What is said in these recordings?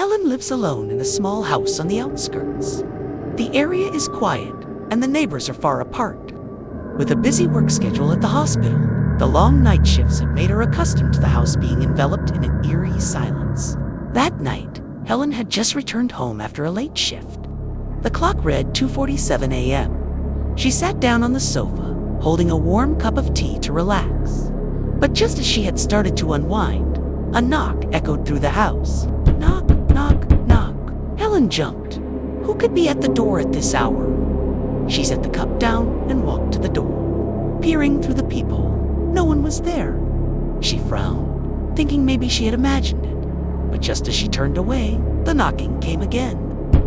Helen lives alone in a small house on the outskirts. The area is quiet, and the neighbors are far apart. With a busy work schedule at the hospital, the long night shifts have made her accustomed to the house being enveloped in an eerie silence. That night, Helen had just returned home after a late shift. The clock read 2:47 a.m. She sat down on the sofa, holding a warm cup of tea to relax. But just as she had started to unwind, a knock echoed through the house. Knock, knock, knock. Helen jumped. Who could be at the door at this hour? She set the cup down and walked to the door. Peering through the peephole, no one was there. She frowned, thinking maybe she had imagined it. But just as she turned away, the knocking came again.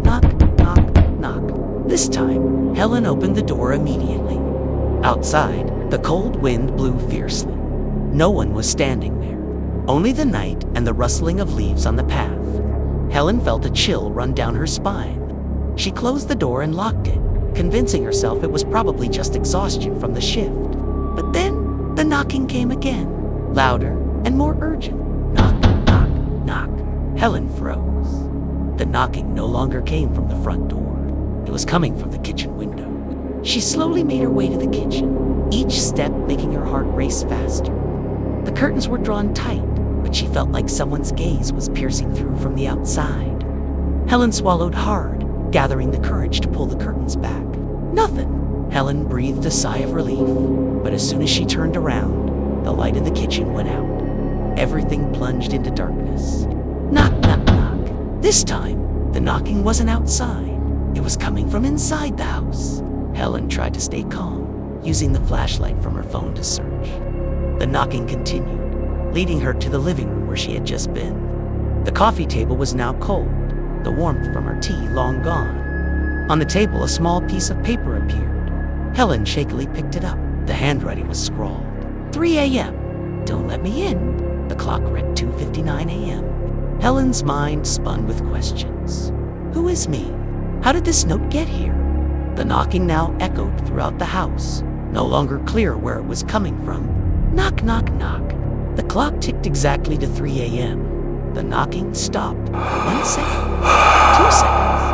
Knock, knock, knock. This time, Helen opened the door immediately. Outside, the cold wind blew fiercely. No one was standing there, only the night and the rustling of leaves on the path. Helen felt a chill run down her spine. She closed the door and locked it, convincing herself it was probably just exhaustion from the shift. But then, the knocking came again, louder and more urgent. Knock, knock, knock. Helen froze. The knocking no longer came from the front door. It was coming from the kitchen window. She slowly made her way to the kitchen, each step making her heart race faster. The curtains were drawn tight, but she felt like someone's gaze was piercing through from the outside. Helen swallowed hard, gathering the courage to pull the curtains back. Nothing. Helen breathed a sigh of relief, but as soon as she turned around, the light in the kitchen went out. Everything plunged into darkness. Knock, knock, knock. This time, the knocking wasn't outside. It was coming from inside the house. Helen tried to stay calm, using the flashlight from her phone to search. The knocking continued, leading her to the living room where she had just been. The coffee table was now cold, the warmth from her tea long gone. On the table, a small piece of paper appeared. Helen shakily picked it up. The handwriting was scrawled. 3 a.m. Don't let me in. The clock read 2:59 a.m. Helen's mind spun with questions. Who is me? How did this note get here? The knocking now echoed throughout the house, no longer clear where it was coming from. Knock, knock, knock. The clock ticked exactly to 3 a.m. The knocking stopped. 1 second. 2 seconds.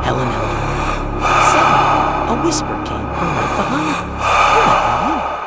Helen held her breath. Suddenly, a whisper came from right behind her.